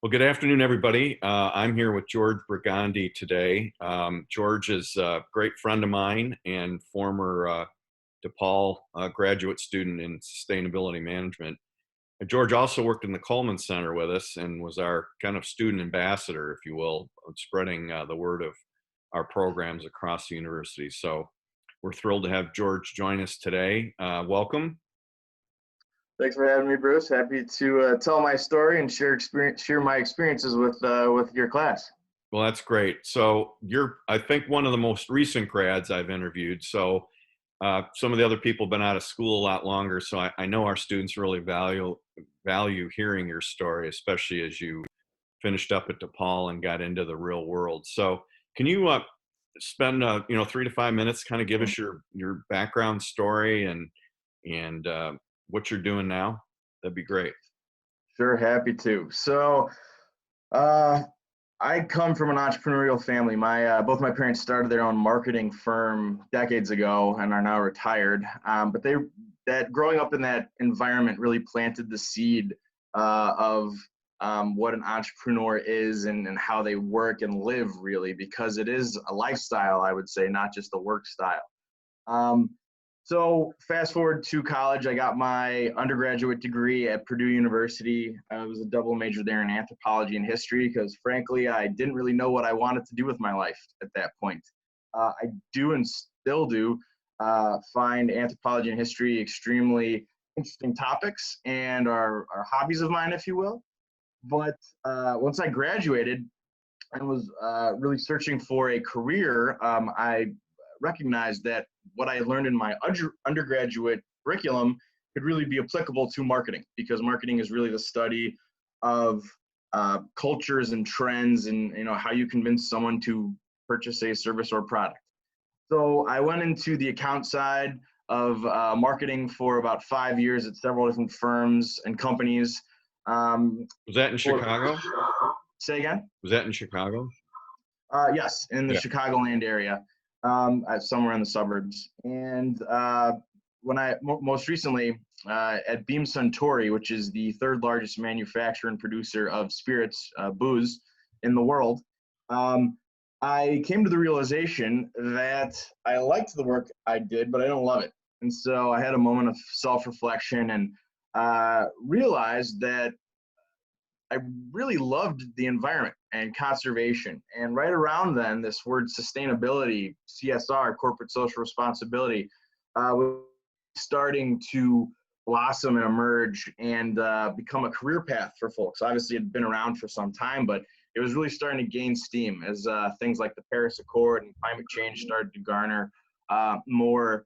Well, good afternoon, everybody. I'm here with George Brigandi today. George is a great friend of mine and former DePaul graduate student in sustainability management. And George also worked in the Coleman Center with us and was our kind of student ambassador, if you will, of spreading the word of our programs across the university. So we're thrilled to have George join us today. Welcome. Thanks for having me, Bruce. Happy to tell my story and share my experiences with your class. Well, that's great. So you're, I think, one of the most recent grads I've interviewed. So some of the other people have been out of school a lot longer. So I know our students really value hearing your story, especially as you finished up at DePaul and got into the real world. So can you spend 3 to 5 minutes, kind of give us your background story and what you're doing now? That'd be great. Sure, happy to. So, I come from an entrepreneurial family. Both my parents started their own marketing firm decades ago and are now retired. But that growing up in that environment really planted the seed of what an entrepreneur is and how they work and live, really, because it is a lifestyle, I would say, not just a work style. So fast forward to college, I got my undergraduate degree at Purdue University. I was a double major there in anthropology and history because frankly, I didn't really know what I wanted to do with my life at that point. I do and still do find anthropology and history extremely interesting topics and are hobbies of mine, if you will. But once I graduated and was really searching for a career, I recognized that what I learned in my undergraduate curriculum could really be applicable to marketing, because marketing is really the study of cultures and trends and how you convince someone to purchase a service or product. So I went into the account side of marketing for about 5 years at several different firms and companies. Was that in Chicago? Say again? Was that in Chicago? Yes, in the Chicagoland area. Somewhere in the suburbs. And when most recently at Beam Suntory, which is the third largest manufacturer and producer of spirits, booze in the world, I came to the realization that I liked the work I did, but I don't love it. And so I had a moment of self-reflection and realized that I really loved the environment and conservation. And right around then, this word sustainability, CSR, corporate social responsibility, was starting to blossom and emerge and become a career path for folks. Obviously, it had been around for some time, but it was really starting to gain steam as things like the Paris Accord and climate change started to garner more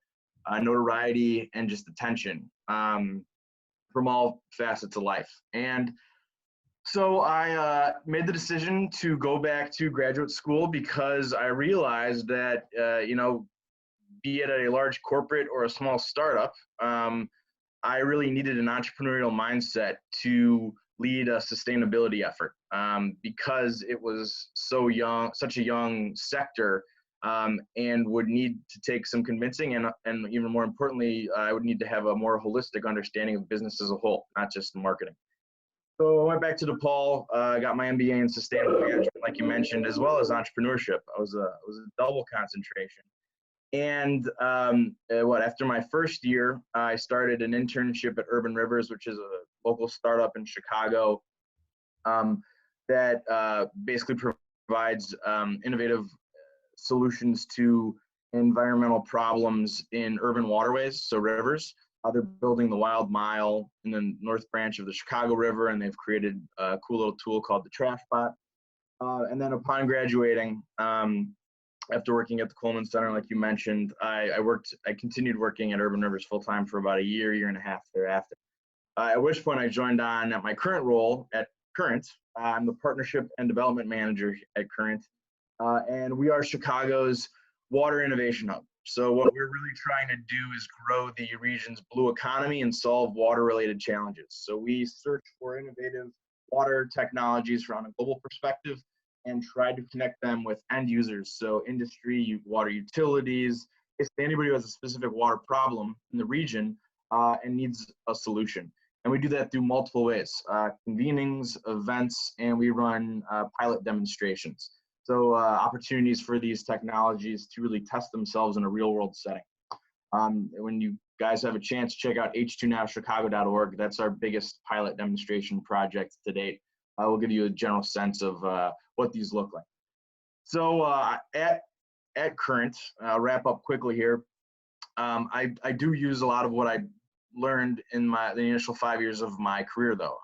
notoriety and just attention from all facets of life. And so I made the decision to go back to graduate school because I realized that, be it at a large corporate or a small startup, I really needed an entrepreneurial mindset to lead a sustainability effort because it was such a young sector, and would need to take some convincing and even more importantly, I would need to have a more holistic understanding of business as a whole, not just marketing. So I went back to DePaul, got my MBA in sustainable management, like you mentioned, as well as entrepreneurship. I was a double concentration. And after my first year, I started an internship at Urban Rivers, which is a local startup in Chicago that basically provides innovative solutions to environmental problems in urban waterways, so rivers. They're building the Wild Mile in the North Branch of the Chicago River, and they've created a cool little tool called the Trash Bot. And then upon graduating, after working at the Coleman Center, like you mentioned, I continued working at Urban Rivers full-time for about a year and a half thereafter. At which point I joined on at my current role at Current. I'm the Partnership and Development Manager at Current. And we are Chicago's water innovation hub. So what we're really trying to do is grow the region's blue economy and solve water-related challenges. So we search for innovative water technologies from a global perspective and try to connect them with end users. So industry, water utilities, basically anybody who has a specific water problem in the region and needs a solution. And we do that through multiple ways, convenings, events, and we run pilot demonstrations. So opportunities for these technologies to really test themselves in a real world setting. When you guys have a chance, check out h2nowchicago.org. That's our biggest pilot demonstration project to date. We'll give you a general sense of what these look like. So at current, I'll wrap up quickly here. I do use a lot of what I learned in the initial 5 years of my career, though.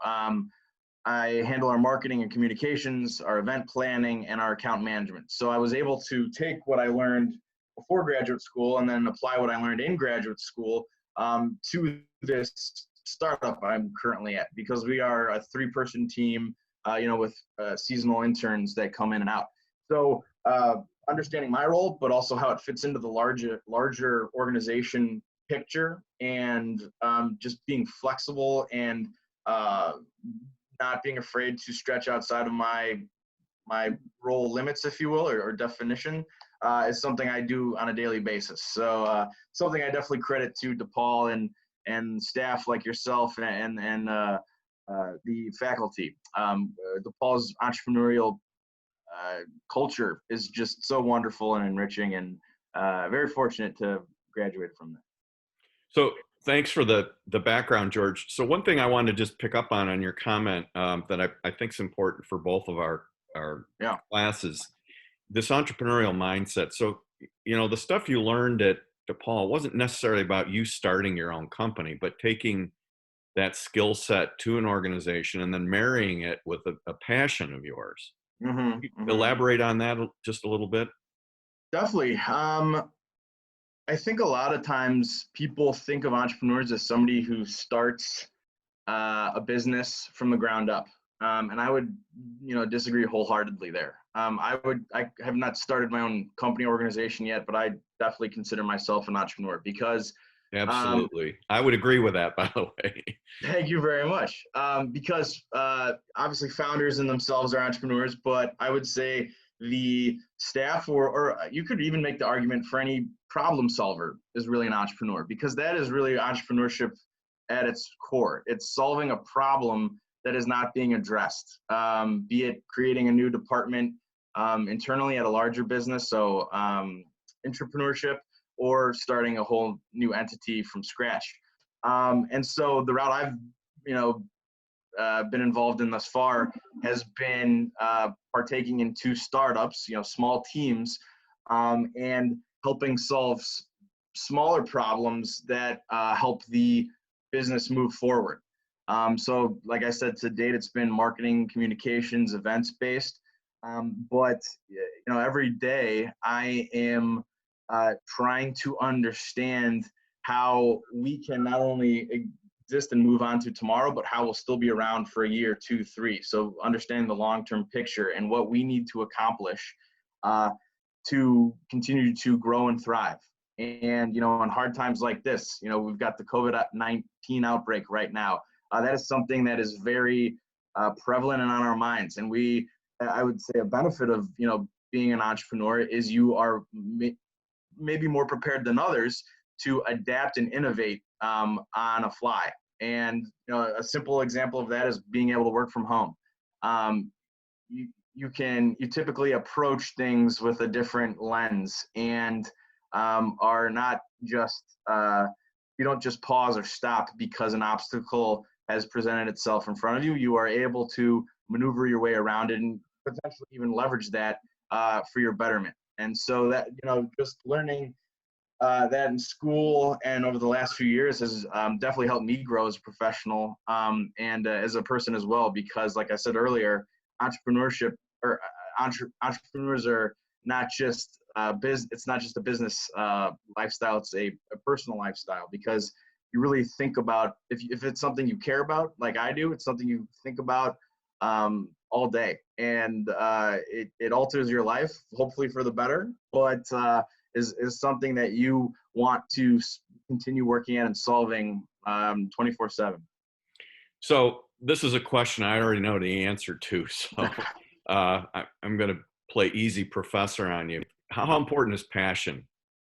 I handle our marketing and communications, our event planning, and our account management. So I was able to take what I learned before graduate school and then apply what I learned in graduate school to this startup I'm currently at, because we are a 3-person team, with seasonal interns that come in and out. So understanding my role, but also how it fits into the larger organization picture, and just being flexible and not being afraid to stretch outside of my role limits, if you will, or definition, is something I do on a daily basis. So something I definitely credit to DePaul and staff like yourself and the faculty. DePaul's entrepreneurial culture is just so wonderful and enriching, and very fortunate to graduate from that. So thanks for the background, George. So one thing I wanted to just pick up on your comment that I think is important for both of our classes, this entrepreneurial mindset. So, the stuff you learned at DePaul wasn't necessarily about you starting your own company, but taking that skill set to an organization and then marrying it with a passion of yours. Elaborate on that just a little bit. Definitely. I think a lot of times people think of entrepreneurs as somebody who starts a business from the ground up. And I would, disagree wholeheartedly there. I have not started my own company organization yet, but I definitely consider myself an entrepreneur because. Absolutely. I would agree with that, by the way. Thank you very much. Because obviously founders in themselves are entrepreneurs, but I would say the staff or you could even make the argument for any problem solver is really an entrepreneur, because that is really entrepreneurship at its core. It's solving a problem that is not being addressed, be it creating a new department internally at a larger business, so entrepreneurship, or starting a whole new entity from scratch. And so the route I've, been involved in thus far has been partaking in 2 startups, small teams, and helping solve smaller problems that help the business move forward. So like I said, to date, it's been marketing, communications, events based. But every day I am trying to understand how we can not only exist and move on to tomorrow, but how we'll still be around for a year, 2, 3. So understanding the long-term picture and what we need to accomplish to continue to grow and thrive. And, in hard times like this, we've got the COVID-19 outbreak right now. That is something that is very prevalent and on our minds. And I would say a benefit of, being an entrepreneur is you are maybe more prepared than others to adapt and innovate on a fly. And a simple example of that is being able to work from home. You typically approach things with a different lens, and are not just you don't just pause or stop because an obstacle has presented itself in front of you. You are able to maneuver your way around it and potentially even leverage that for your betterment. And so that, just learning that in school and over the last few years has definitely helped me grow as a professional and as a person as well, because like I said earlier, entrepreneurship or entrepreneurs are not just it's not just a business lifestyle, it's a personal lifestyle, because you really think about, if it's something you care about, like I do, it's something you think about all day, and it alters your life, hopefully for the better, but is something that you want to continue working at and solving 24/7. So this is a question I already know the answer to, so I'm going to play easy professor on you. How important is passion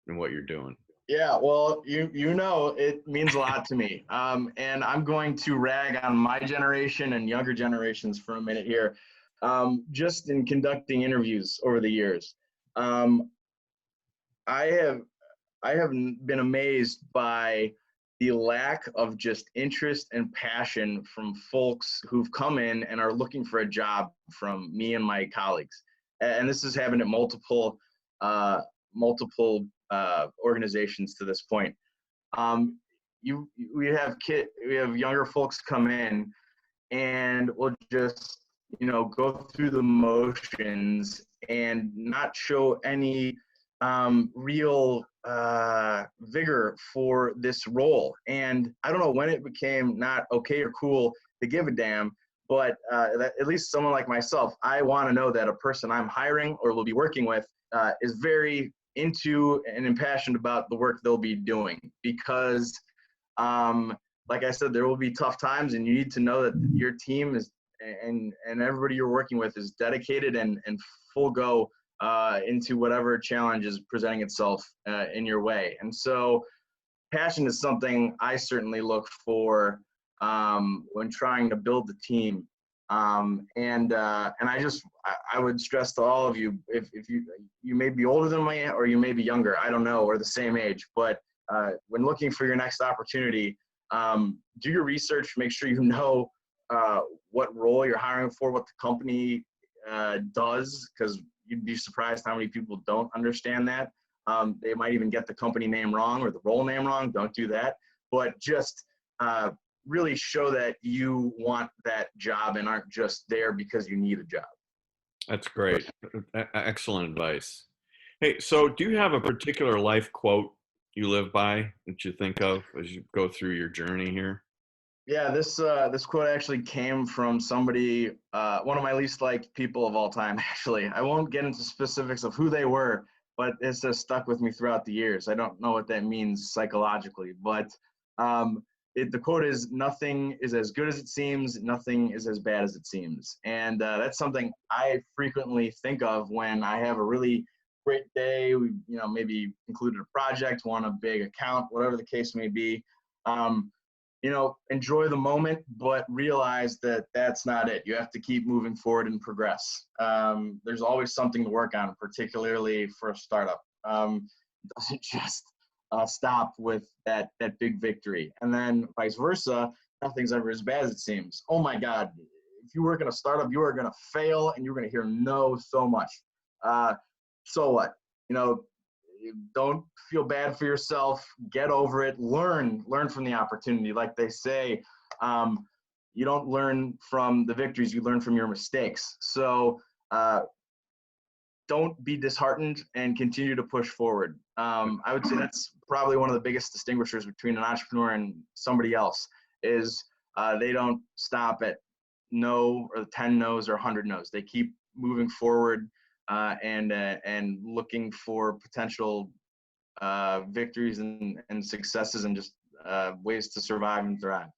in what you're doing? Yeah, well, you know, it means a lot to me. And I'm going to rag on my generation and younger generations for a minute here. Just in conducting interviews over the years, um, I have been amazed by the lack of just interest and passion from folks who've come in and are looking for a job from me and my colleagues. And this has happened at uh, multiple organizations to this point. Um, we have younger folks come in and will just go through the motions and not show any real vigor for this role. And I don't know when it became not okay or cool to give a damn, but that, at least someone like myself, I want to know that a person I'm hiring or will be working with is very into and impassioned about the work they'll be doing, because um, like I said, there will be tough times, and you need to know that your team is and everybody you're working with is dedicated and full go into whatever challenge is presenting itself in your way. And so, passion is something I certainly look for when trying to build the team. And I would stress to all of you, if you may be older than me or you may be younger, I don't know, or the same age, but when looking for your next opportunity, do your research, make sure you know what role you're hiring for, what the company does, because you'd be surprised how many people don't understand that. They might even get the company name wrong or the role name wrong. Don't do that. But just really show that you want that job and aren't just there because you need a job. That's great. Excellent advice. Hey, so do you have a particular life quote you live by that you think of as you go through your journey here? Yeah, this quote actually came from somebody, one of my least liked people of all time. Actually, I won't get into specifics of who they were, but it's just stuck with me throughout the years. I don't know what that means psychologically, but um, the quote is, "Nothing is as good as it seems. Nothing is as bad as it seems," and that's something I frequently think of when I have a really great day. We, maybe concluded a project, won a big account, whatever the case may be. Um, enjoy the moment, but realize that that's not it. You have to keep moving forward and progress. There's always something to work on, particularly for a startup. It doesn't just stop with that big victory. And then vice versa, nothing's ever as bad as it seems. Oh my God, if you work in a startup, you are going to fail and you're going to hear no so much. Uh, so what? You know, don't feel bad for yourself. Get over it. Learn from the opportunity. Like they say, you don't learn from the victories, you learn from your mistakes. So don't be disheartened and continue to push forward. I would say that's probably one of the biggest distinguishers between an entrepreneur and somebody else is they don't stop at no or 10 no's or 100 no's. They keep moving forward and looking for potential victories and successes and just ways to survive and thrive.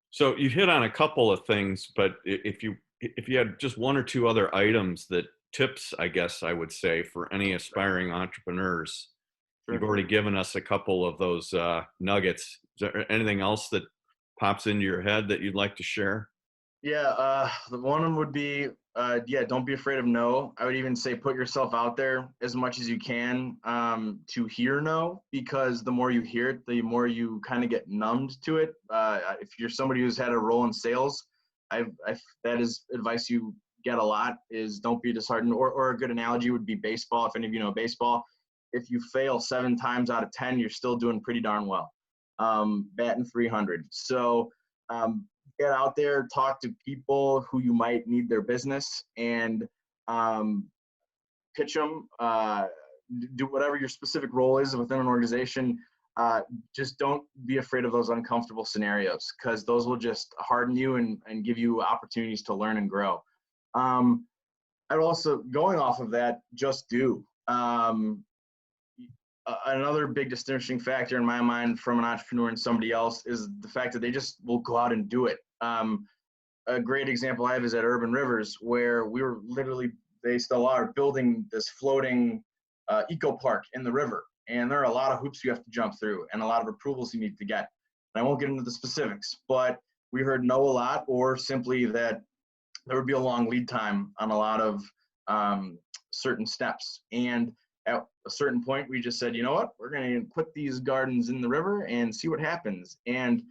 So you hit on a couple of things, but if you had just one or two other items that tips, I guess I would say for any aspiring entrepreneurs, you've Sure. already given us a couple of those nuggets. Is there anything else that pops into your head that you'd like to share? Yeah, the one of them would be, yeah, don't be afraid of no. I would even say put yourself out there as much as you can to hear no, because the more you hear it, the more you kind of get numbed to it. If you're somebody who's had a role in sales, that is advice you get a lot is don't be disheartened. Or a good analogy would be baseball. If any of you know baseball, if you fail 7 times out of 10, you're still doing pretty darn well, batting 300. So get out there, talk to people who you might need their business, and um, pitch them. Do whatever your specific role is within an organization. Just don't be afraid of those uncomfortable scenarios, because those will just harden you and give you opportunities to learn and grow. I'd also, going off of that, just do. Another big distinguishing factor in my mind from an entrepreneur and somebody else is the fact that they just will go out and do it. A great example I have is at Urban Rivers, where we were literally, they still are, building this floating eco park in the river. and there are a lot of hoops you have to jump through and a lot of approvals you need to get. And I won't get into the specifics, but we heard no a lot, or simply that there would be a long lead time on a lot of certain steps. And at a certain point, we just said, you know what, we're going to put these gardens in the river and see what happens. And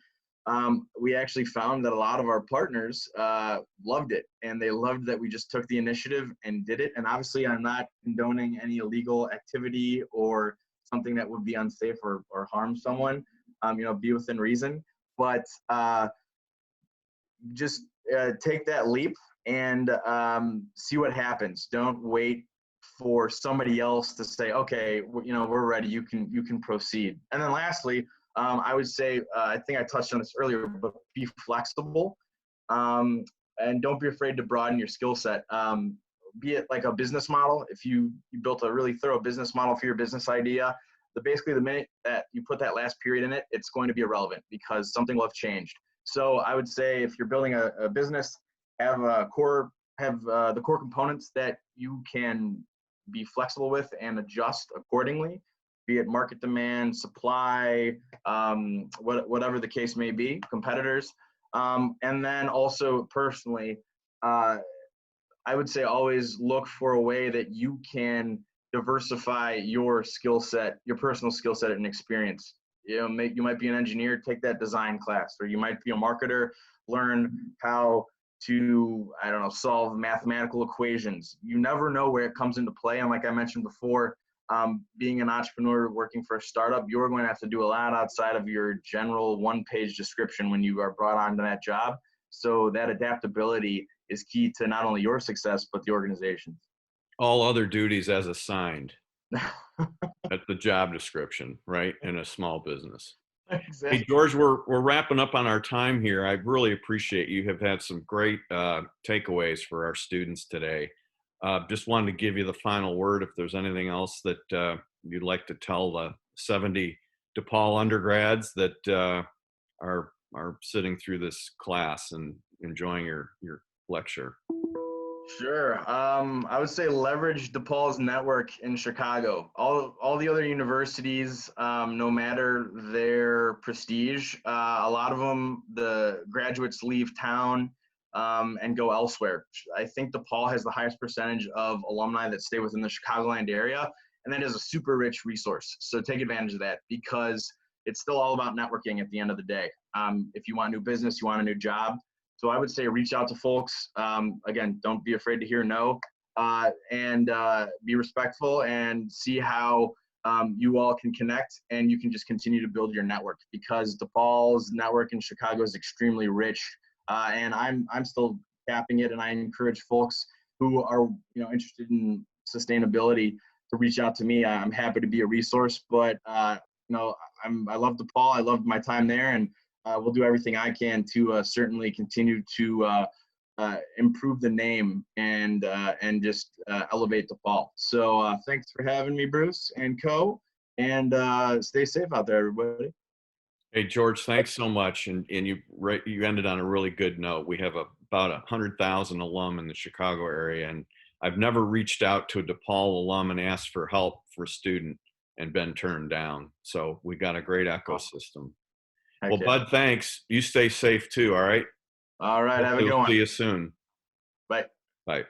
we actually found that a lot of our partners loved it, and they loved that we just took the initiative and did it. And obviously, I'm not condoning any illegal activity or something that would be unsafe or harm someone. Be within reason, but just take that leap and see what happens. Don't wait for somebody else to say, okay, we're ready. You can proceed. And then lastly, I would say, I think I touched on this earlier, but be flexible, and don't be afraid to broaden your skill set. Be it like a business model. If you built a really thorough business model for your business idea, basically the minute that you put that last period in it, it's going to be irrelevant because something will have changed. So I would say if you're building a business, have the core components that you can be flexible with and adjust accordingly, be it market demand, supply, whatever the case may be, competitors. And then also personally, I would say always look for a way that you can diversify your skill set, your personal skill set and experience. You might be an engineer, take that design class, or you might be a marketer, learn how to, solve mathematical equations. You never know where it comes into play. And like I mentioned before, being an entrepreneur working for a startup, you're going to have to do a lot outside of your general one-page description when you are brought onto that job. So that adaptability is key to not only your success, but the organization's. All other duties as assigned. That's the job description, right? In a small business. Exactly. Hey, George, we're wrapping up on our time here. I really appreciate you have had some great takeaways for our students today. Just wanted to give you the final word if there's anything else that you'd like to tell the 70 DePaul undergrads that are sitting through this class and enjoying your lecture. Sure. I would say leverage DePaul's network in Chicago. All the other universities, no matter their prestige, a lot of them, the graduates leave town and go elsewhere. I think DePaul has the highest percentage of alumni that stay within the Chicagoland area, and that is a super rich resource. So take advantage of that because it's still all about networking at the end of the day. If you want new business, you want a new job. So I would say reach out to folks. Again, don't be afraid to hear no, and be respectful and see how you all can connect, and you can just continue to build your network because DePaul's network in Chicago is extremely rich, and I'm still tapping it. And I encourage folks who are interested in sustainability to reach out to me. I'm happy to be a resource, but I love DePaul. I loved my time there, and we'll do everything I can to certainly continue to improve the name and just elevate DePaul. So thanks for having me, Bruce and Co. And stay safe out there, everybody. Hey, George, thanks so much. And you ended on a really good note. We have about 100,000 alum in the Chicago area, and I've never reached out to a DePaul alum and asked for help for a student and been turned down. So we got a great ecosystem. Well, Bud, thanks. You stay safe too, all right? All right, have a good We'll one. see you soon. Bye. Bye.